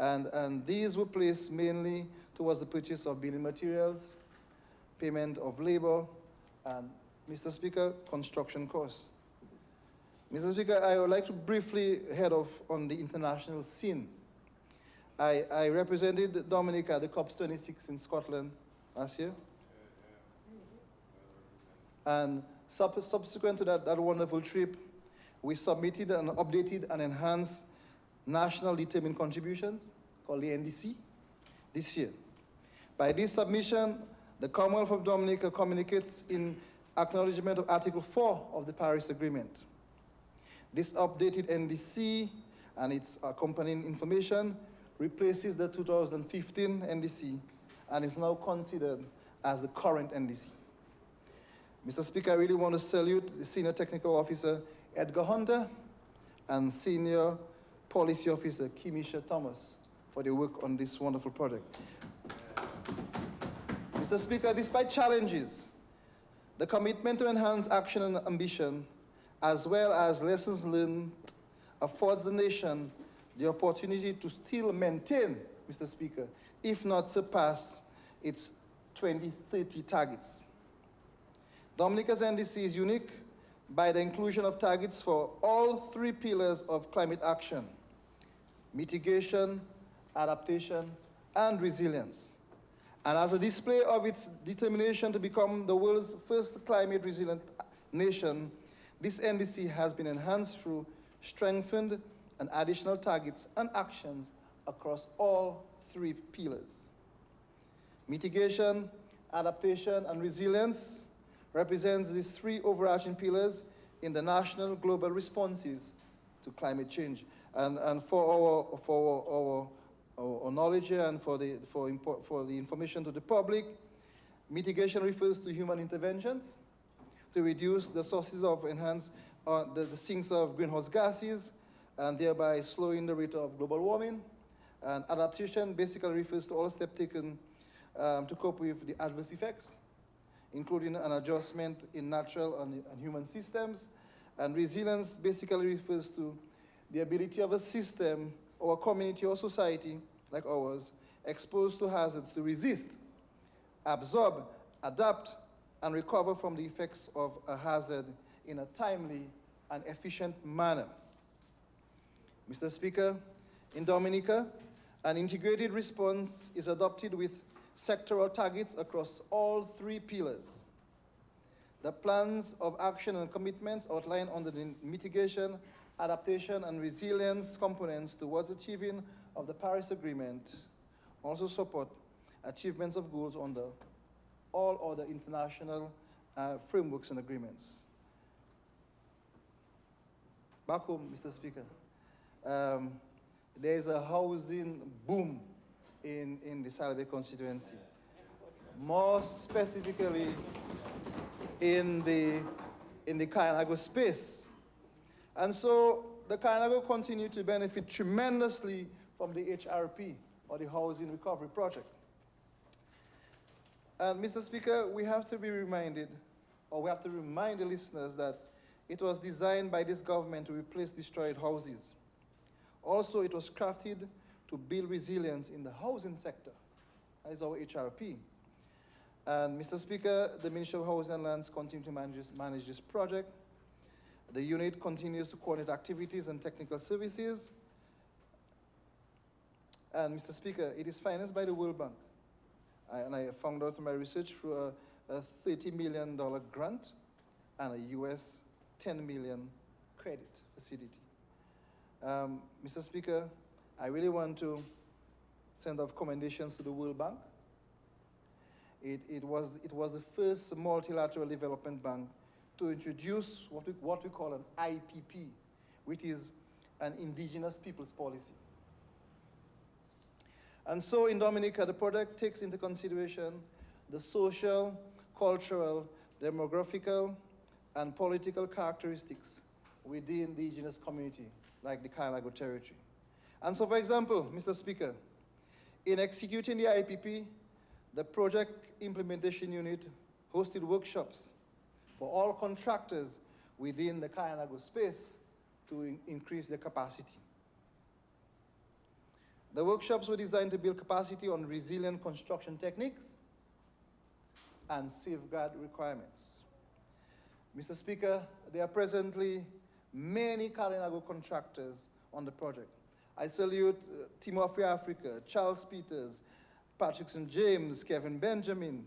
And these were placed mainly towards the purchase of building materials, payment of labor, and, Mr. Speaker, construction costs. Mr. Speaker, I would like to briefly head off on the international scene. I represented Dominica at the COP26 in Scotland last year. And subsequent to that wonderful trip, we submitted an updated and enhanced National Determined Contributions, called the NDC, this year. By this submission, the Commonwealth of Dominica communicates in acknowledgement of Article 4 of the Paris Agreement. This updated NDC and its accompanying information replaces the 2015 NDC and is now considered as the current NDC. Mr. Speaker, I really want to salute the Senior Technical Officer Edgar Hunter and Senior Policy Officer Kimisha Thomas for their work on this wonderful project. Mr. Speaker, despite challenges, the commitment to enhance action and ambition, as well as lessons learned, affords the nation the opportunity to still maintain, Mr. Speaker, if not surpass its 2030 targets. Dominica's NDC is unique by the inclusion of targets for all three pillars of climate action: mitigation, adaptation, and resilience. And as a display of its determination to become the world's first climate resilient nation, this NDC has been enhanced through strengthened and additional targets and actions across all three pillars. Mitigation, adaptation, and resilience represents these three overarching pillars in the national global responses to climate change. And for our knowledge here and for the information to the public, mitigation refers to human interventions to reduce the sources of the sinks of greenhouse gases, and thereby slowing the rate of global warming. And adaptation basically refers to all steps taken to cope with the adverse effects, including an adjustment in natural and human systems. And resilience basically refers to the ability of a system or a community or society like ours exposed to hazards to resist, absorb, adapt, and recover from the effects of a hazard in a timely and efficient manner. Mr. Speaker, in Dominica, an integrated response is adopted with sectoral targets across all three pillars. The plans of action and commitments outlined under the mitigation, adaptation, and resilience components towards achieving of the Paris Agreement also support achievements of goals under all other international frameworks and agreements. Back home, Mr. Speaker, there is a housing boom in the Salve constituency. More specifically, in the Kainago space. And so the Kainago continue to benefit tremendously from the HRP, or the Housing Recovery Project. And Mr. Speaker, we have to be reminded, or we have to remind the listeners that it was designed by this government to replace destroyed houses. Also, it was crafted to build resilience in the housing sector. That is our HRP. And Mr. Speaker, the Ministry of Housing and Lands continue to manage this project. The unit continues to coordinate activities and technical services. And Mr. Speaker, it is financed by the World Bank. And I found out from my research through a $30 million grant and a US $10 million credit facility. Mr. Speaker, I really want to send off commendations to the World Bank. It was the first multilateral development bank to introduce what we call an IPP, which is an indigenous people's policy. And so in Dominica, the project takes into consideration the social, cultural, demographical, and political characteristics within the indigenous community, like the Kainago territory. And so, for example, Mr. Speaker, in executing the IPP, the project implementation unit hosted workshops for all contractors within the Kainago space to increase their capacity. The workshops were designed to build capacity on resilient construction techniques and safeguard requirements. Mr. Speaker, there are presently many Kalinago contractors on the project. I salute Team Free Africa, Charles Peters, Patrick St. James, Kevin Benjamin,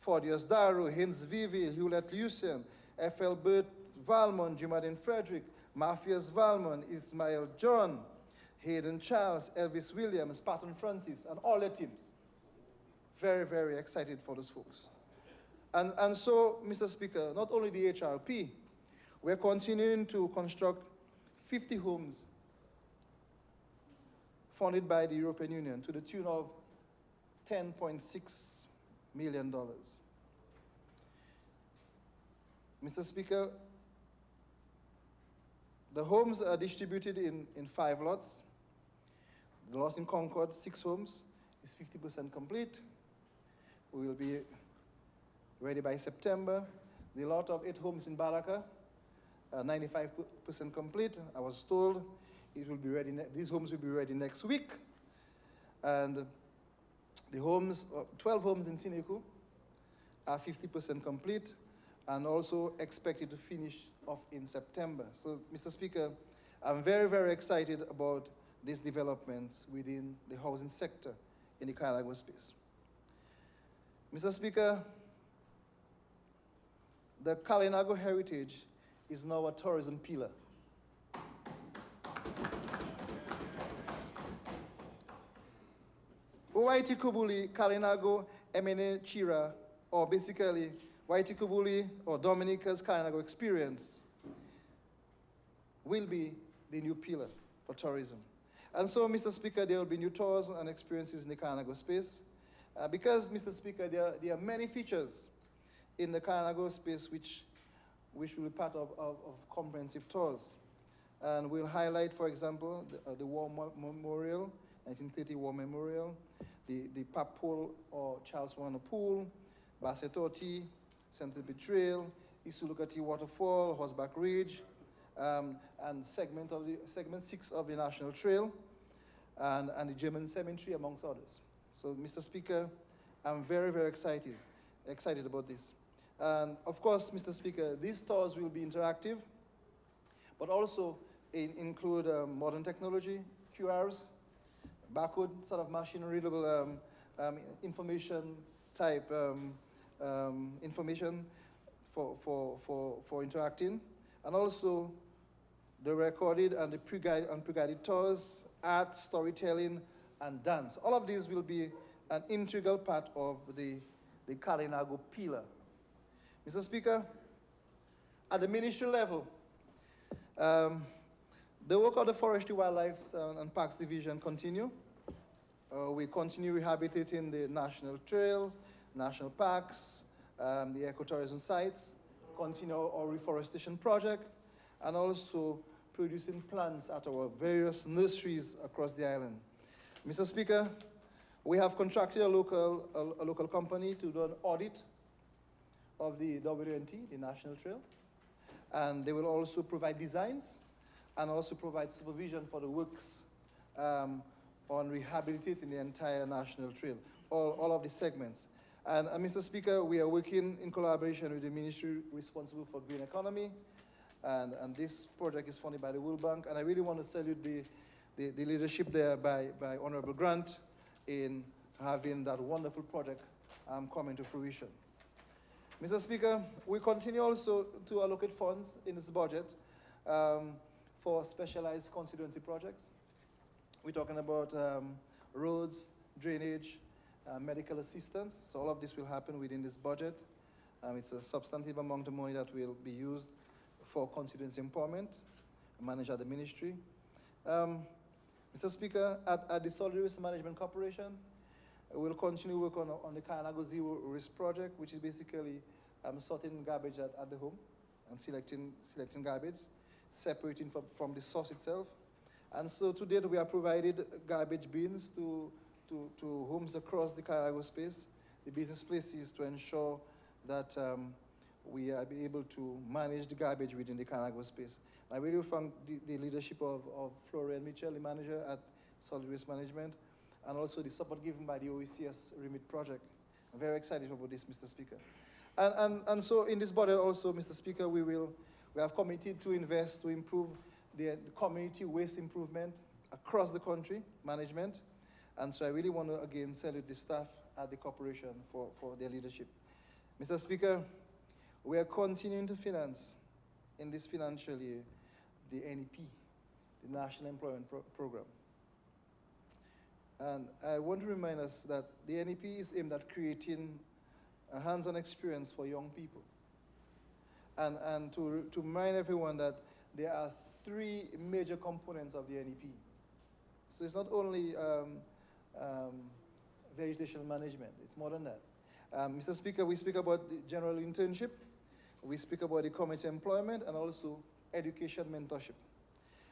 Fordius Daru, Hins Vivi, Hewlett Lucien, F.L. Burt Valmont, Jumadin Frederick, Matthias Valmont, Ismail John, Hayden Charles, Elvis Williams, Patton Francis, and all their teams. Very, very excited for those folks. And so, Mr. Speaker, not only the HRP, we're continuing to construct 50 homes funded by the European Union to the tune of $10.6 million. Mr. Speaker, the homes are distributed in 5 lots. The lot in Concord, 6 homes, is 50% complete. We will be ready by September. The lot of 8 homes in Baraka, 95% complete. I was told it will be ready. These homes will be ready next week. And the homes, 12 homes in Sineku, are 50% complete and also expected to finish off in September. So, Mr. Speaker, I'm very, very excited about these developments within the housing sector in the Kalinago space. Mr. Speaker, the Kalinago heritage is now a tourism pillar. Waiti Kubuli, Kalinago, Emene Chira, or basically Waiti Kubuli or Dominica's Kalinago experience will be the new pillar for tourism. And so, Mr. Speaker, there will be new tours and experiences in the Kalinago space. Because, Mr. Speaker, there are many features in the Kalinago space which will be part of comprehensive tours. And we'll highlight, for example, the War Memorial, 1930 War Memorial, the Pap Pool or Charles Warner Pool, Bassetoti, Centipede Trail, Isulukati Waterfall, Horseback Ridge, and segment 6 of the National Trail, and the German Cemetery, amongst others. So, Mr. Speaker, I'm very, very excited about this. And of course, Mr. Speaker, these tours will be interactive, but also include modern technology, QRs, barcode sort of machine-readable information type information for interacting, and also the recorded and the pre-guided tours, art, storytelling, and dance. All of these will be an integral part of the Kalinago pillar. Mr. Speaker, at the ministry level, the work of the Forestry, Wildlife, and Parks Division continue. We continue rehabilitating the national trails, national parks, the ecotourism sites, continue our reforestation project, and also producing plants at our various nurseries across the island. Mr. Speaker, we have contracted a local company to do an audit of the WNT, the National Trail, and they will also provide designs and also provide supervision for the works on rehabilitating the entire National Trail, all of the segments. And Mr. Speaker, we are working in collaboration with the ministry responsible for green economy, and this project is funded by the World Bank, and I really want to salute the leadership there by Honorable Grant in having that wonderful project coming to fruition. Mr. Speaker, we continue also to allocate funds in this budget for specialized constituency projects. We're talking about roads, drainage, medical assistance. So all of this will happen within this budget. It's a substantive amount of money that will be used for constituency empowerment, managed at the ministry. Mr. Speaker, at the Solid Waste Management Corporation, we'll continue work on the Kalinago Zero Risk Project, which is basically sorting garbage at the home and selecting garbage, separating from the source itself. And so to date, we have provided garbage bins to homes across the Kalinago space, the business places, to ensure that we are able to manage the garbage within the Kalinago space. I really thank the leadership of Florian Mitchell, the manager at Solid Waste Management, and also the support given by the OECS REMIT project. I'm very excited about this, Mr. Speaker. And so in this budget also, Mr. Speaker, we have committed to invest to improve the community waste improvement across the country, management. And so I really want to again salute the staff at the corporation for their leadership. Mr. Speaker, we are continuing to finance in this financial year the NEP, the National Employment Program. And I want to remind us that the NEP is aimed at creating a hands-on experience for young people. And to remind everyone that there are 3 major components of the NEP. So it's not only vegetation management, it's more than that. Mr. Speaker, we speak about the general internship, we speak about the community employment, and also education mentorship.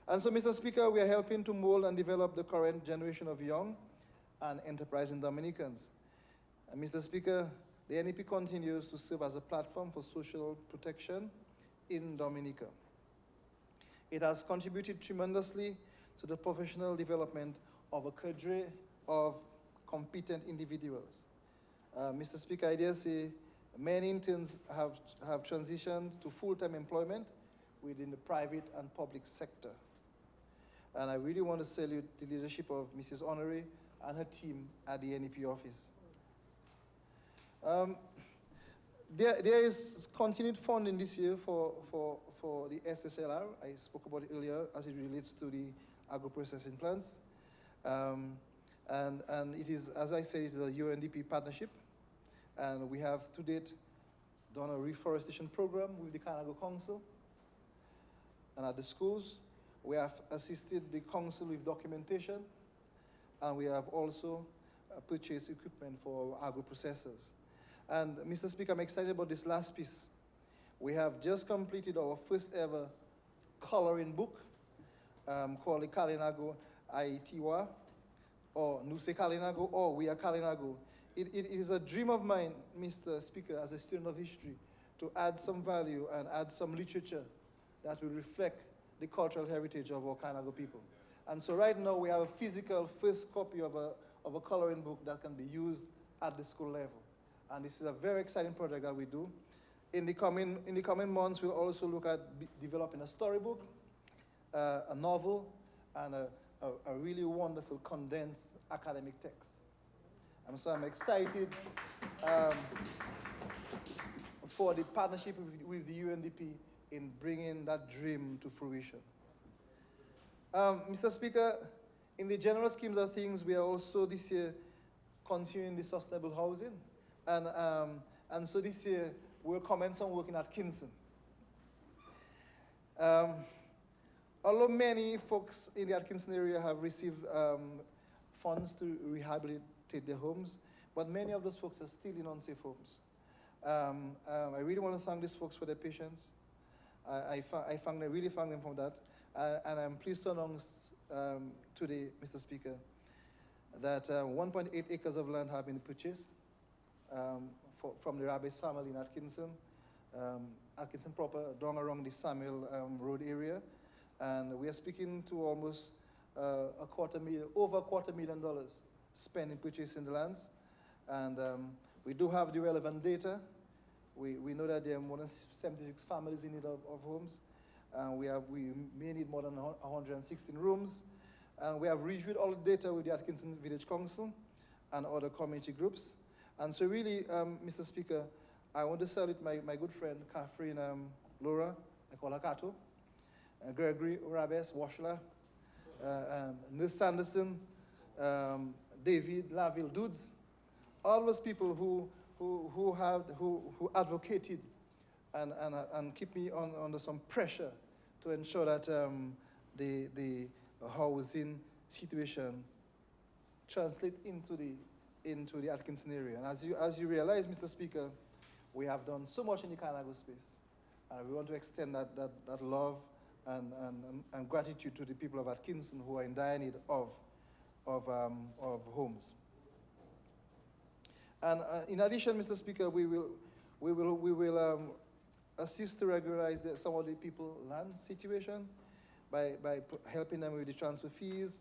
And so, Mr. Speaker, we are helping to mold and develop the current generation of young and enterprising Dominicans. And Mr. Speaker, the NEP continues to serve as a platform for social protection in Dominica. It has contributed tremendously to the professional development of a cadre of competent individuals. Mr. Speaker, I dare say many interns have transitioned to full-time employment within the private and public sector. And I really want to salute the leadership of Mrs. Honore and her team at the NEP office. There is continued funding this year for the SSLR. I spoke about it earlier as it relates to the agro-processing plants. And it is, as I said, it's a UNDP partnership. And we have to date done a reforestation program with the Carnago Council. And at the schools, we have assisted the council with documentation. And we have also purchased equipment for our agro-processors. And Mr. Speaker, I'm excited about this last piece. We have just completed our first ever coloring book called the Kalinago Aitiwa, or Nuse Kalinago, or We Are Kalinago. It is a dream of mine, Mr. Speaker, as a student of history, to add some value and add some literature that will reflect the cultural heritage of our Kalinago people. And so right now we have a physical first copy of a coloring book that can be used at the school level. And this is a very exciting project that we do. In the coming months, we'll also look at developing a storybook, a novel, and a really wonderful condensed academic text. And so I'm excited for the partnership with the UNDP in bringing that dream to fruition. Mr. Speaker, in the general schemes of things, we are also this year continuing the sustainable housing. And so this year, we'll commence on working at Kingston. Although many folks in the Atkinson area have received funds to rehabilitate their homes, but many of those folks are still in unsafe homes. I really want to thank these folks for their patience. I really thank them for that. And I'm pleased to announce today, Mr. Speaker, that 1.8 acres of land have been purchased from the Rabes family in Atkinson, Atkinson proper, down around the Samuel Road area. And we are speaking to almost over $250,000 spent in purchasing the lands. And we do have the relevant data. We know that there are more than 76 families in need of homes. We may need more than 116 rooms. And we have reviewed all the data with the Atkinson Village Council and other community groups. And so really, Mr. Speaker, I want to salute my good friend, Catherine Laura, I call her Kato, Gregory Rabes, Washla, Nils Sanderson, David Laville Dudes, all those people who advocated and keep me under some pressure to ensure that the housing situation translate into the Atkinson area. And as you realize, Mr. Speaker, we have done so much in the Carnago space. And we want to extend that love and gratitude to the people of Atkinson who are in dire need of homes. And in addition, Mr. Speaker, we will assist to regularize some of the people land situation by helping them with the transfer fees,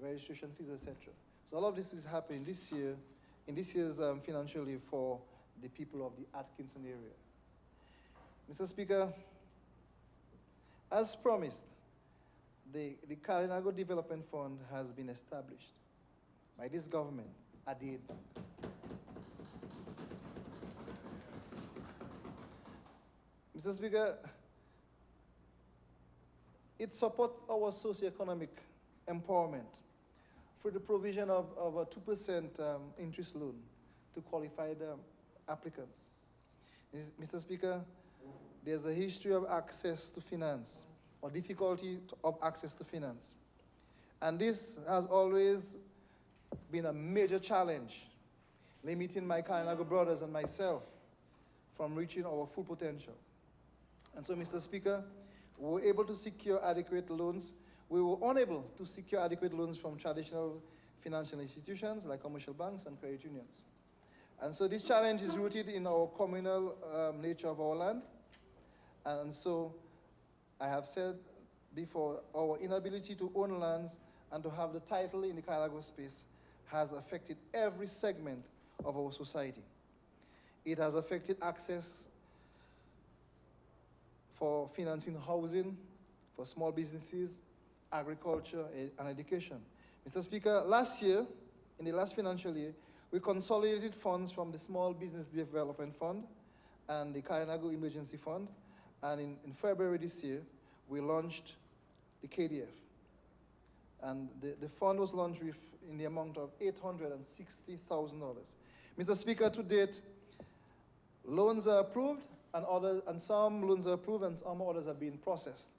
registration fees, etc. So all of this is happening this year, in this year's financial year for the people of the Atkinson area. Mr. Speaker, as promised, the Kalinago Development Fund has been established by this government, ADID. Mr. Speaker, it supports our socioeconomic empowerment through the provision of a 2% interest loan to qualified applicants. Mr. Speaker, there's a history of access to finance, or difficulty of access to finance. And this has always been a major challenge, limiting my Kalinago brothers and myself from reaching our full potential. And so, Mr. Speaker, we were able to secure adequate loans. We were unable to secure adequate loans from traditional financial institutions like commercial banks and credit unions. And so this challenge is rooted in our communal nature of our land. And so I have said before, our inability to own lands and to have the title in the Kalinago space has affected every segment of our society. It has affected access for financing housing, for small businesses, agriculture, and education. Mr. Speaker, last year, in the last financial year, we consolidated funds from the Small Business Development Fund and the Kalinago Emergency Fund. And in February this year, we launched the KDF. And the fund was launched in the amount of $860,000. Mr. Speaker, to date, loans are approved, and some loans are approved, and some orders are being processed.